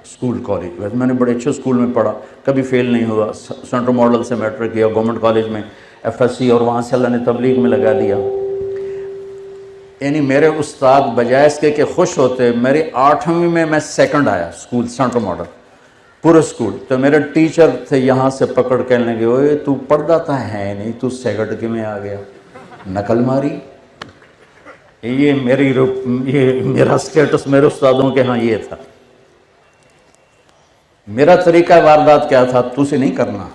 School college. ویسے میں نے بڑے اچھے اسکول میں پڑھا, کبھی فیل نہیں ہوا. سینٹرل ماڈل سے میٹرک کیا, گورنمنٹ کالج میں FSC, اور وہاں سے اللہ نے تبلیغ میں لگا دیا. یعنی میرے استاد بجائے اس کے کہ خوش ہوتے, میری 8ویں میں میں سیکنڈ آیا اسکول سینٹرل ماڈل پورے اسکول. تو میرے ٹیچر تھے یہاں سے پکڑ کے لیں گے, اوے تو پڑھتا تھا ہے نہیں, تو سیکنڈ کے میں آ گیا, نقل ماری. یہ میرا سٹیٹس میرے استادوں کے ہاں یہ تھا. میرا طریقہ واردات کیا تھا, تو سے نہیں کرنا.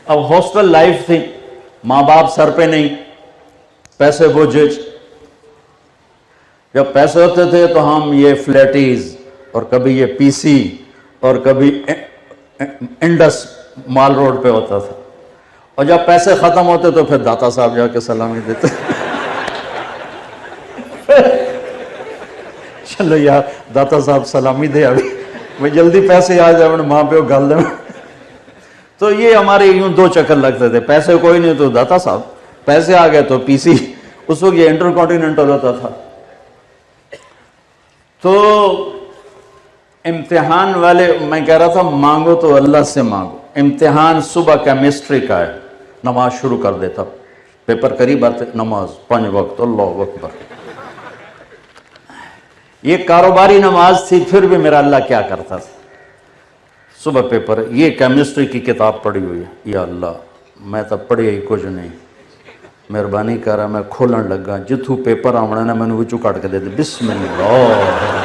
اب ہاسٹل لائف تھی, ماں باپ سر پہ نہیں, پیسے بوجھ. جب پیسے ہوتے تھے تو ہم یہ فلیٹیز, اور کبھی یہ PC, اور کبھی انڈس مال روڈ پہ ہوتا تھا. اور جب پیسے ختم ہوتے تو پھر داتا صاحب جا کے سلامی دیتے. چلو یار داتا صاحب سلامی دے, ابھی میں جلدی پیسے آ جائے ماں پہ گل دیں. تو یہ ہمارے یوں 2 چکر لگتے تھے, پیسے کوئی نہیں تو داتا صاحب, پیسے آ گئے تو PC. اس وقت یہ انٹر کانٹیننٹل ہوتا تھا. تو امتحان والے, میں کہہ رہا تھا مانگو تو اللہ سے مانگو. امتحان صبح کیمسٹری کا ہے, نماز شروع کر دیتا, پیپر قریب آتے, نماز 5 وقت, اللہ اکبر. یہ کاروباری نماز تھی, پھر بھی میرا اللہ کیا کرتا تھا. صبح پیپر, یہ کیمسٹری کی کتاب پڑھی ہوئی ہے, یا اللہ میں تو پڑھی ہی کچھ نہیں, مہربانی کر رہا, میں کھولن لگا, جتھوں پیپر آمنا نے میں وچوں کٹ کے دے دے, بسم اللہ.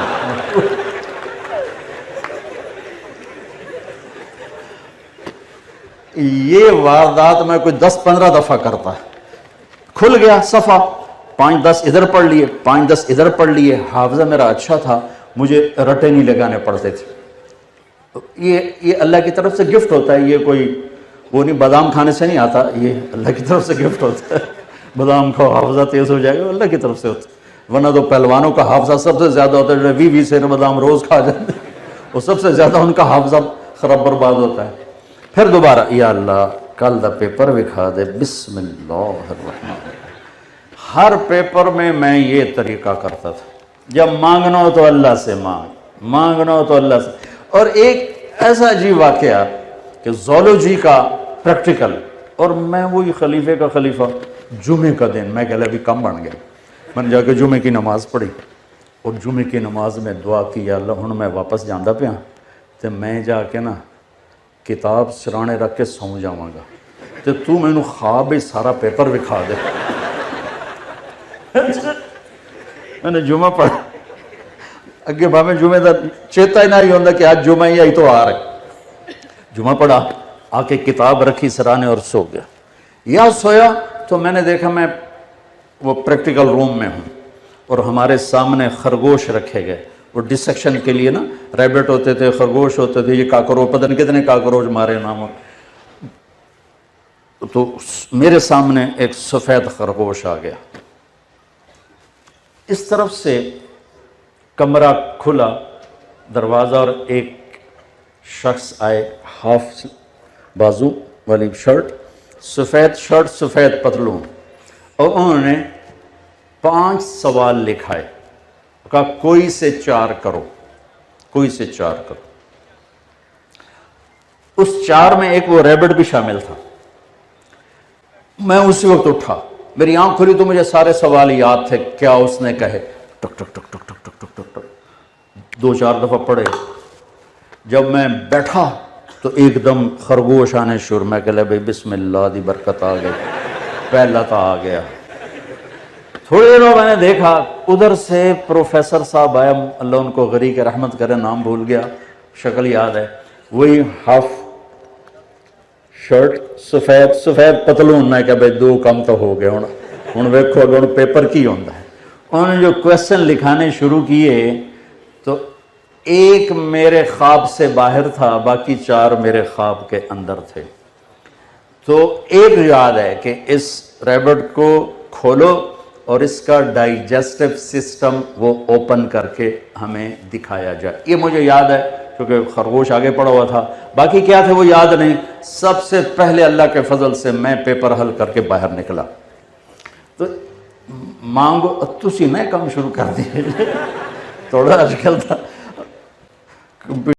یہ واردات میں کوئی 10-15 دفعہ کرتا ہے. کھل گیا صفحہ, 5-10 ادھر پڑھ لیے, 5-10 ادھر پڑھ لیے. حافظہ میرا اچھا تھا, مجھے رٹے نہیں لگانے پڑتے تھے. یہ اللہ کی طرف سے گفٹ ہوتا ہے, یہ کوئی وہ نہیں, بادام کھانے سے نہیں آتا, یہ اللہ کی طرف سے گفٹ ہوتا ہے. بادام کھاؤ حافظہ تیز ہو جائے گا, اللہ کی طرف سے ہوتا ہے. ورنہ تو پہلوانوں کا حافظہ سب سے زیادہ ہوتا ہے, جو 20 سیر بادام روز کھا جاتے ہیں, وہ سب سے زیادہ ان کا حافظہ خراب برباد ہوتا ہے. پھر دوبارہ, یا اللہ کل دا پیپر دکھا دے, بسم اللہ الرحمن. ہر پیپر میں یہ طریقہ کرتا تھا, جب مانگنا ہو تو اللہ سے مانگ, مانگنا ہو تو اللہ سے. اور ایک ایسا عجیب واقعہ کہ زولوجی کا پریکٹیکل, اور میں وہی خلیفے کا خلیفہ, جمعے کا دن, میں کہہ لیا ابھی کم بن گیا, میں نے جا کے جمعے کی نماز پڑھی, اور جمعے کی نماز میں دعا کی, یا اللہ ہوں میں واپس جانا پیا, تو میں جا کے نا کتاب سرانے رکھ کے سو جاواں گا, تو مینوں خواب ہی سارا پیپر دکھا دے. میں نے جمعہ پڑھا, اگے بھاویں جمعے دا چیتا ہی نہیں ہوندا کہ آج جمعہ ہی آئی تو آ رہے. جمعہ پڑھا, آ کے کتاب رکھی سرانے اور سو گیا. یا سویا تو میں نے دیکھا میں وہ پریکٹیکل روم میں ہوں, اور ہمارے سامنے خرگوش رکھے گئے, وہ ڈسیکشن کے لیے نا, ریبٹ ہوتے تھے, خرگوش ہوتے تھے, یہ کاکروچ, پتہ نہیں کتنے کاکروچ مارے نام. تو میرے سامنے ایک سفید خرگوش آ گیا. اس طرف سے کمرہ کھلا, دروازہ, اور ایک شخص آئے, ہاف بازو والی شرٹ, سفید شرٹ, سفید پتلون, اور انہوں نے 5 سوال لکھائے, کہا کوئی سے 4 کرو, کوئی سے 4 کرو. اس 4 میں ایک وہ ریبٹ بھی شامل تھا. میں اسی وقت اٹھا, میری آنکھ کھلی تو مجھے سارے سوال یاد تھے, کیا اس نے کہے, ٹک ٹک ٹک ٹک ٹک ٹک ٹک ٹک ٹک 2-4 دفعہ پڑھے. جب میں بیٹھا تو ایک دم خرگوش آنے شروع, میں کہہ لیا بھائی بسم اللہ دی برکت آ گئی, پہلا تا آ گیا. تھوڑی دیر میں نے دیکھا ادھر سے پروفیسر صاحب آیا, اللہ ان کو غری کے رحمت کرے, نام بھول گیا, شکل یاد ہے, وہی ہاف شرٹ, سفید پتلون. میں کہا بھائی 2 کم تو ہو گئے, ہوں ویکھو اگر پیپر کی ہوتا ہے. انہوں نے جو کویسچن لکھانے شروع کیے تو ایک میرے خواب سے باہر تھا, باقی 4 میرے خواب کے اندر تھے. تو ایک یاد ہے کہ اس ریبٹ کو کھولو اور اس کا ڈائجسٹو سسٹم وہ اوپن کر کے ہمیں دکھایا جائے. یہ مجھے یاد ہے کیونکہ خرگوش آگے پڑا ہوا تھا, باقی کیا تھے وہ یاد نہیں. سب سے پہلے اللہ کے فضل سے میں پیپر حل کر کے باہر نکلا. تو مانگو, تسی نہ کام شروع کر دیے. تھوڑا آج کل تھا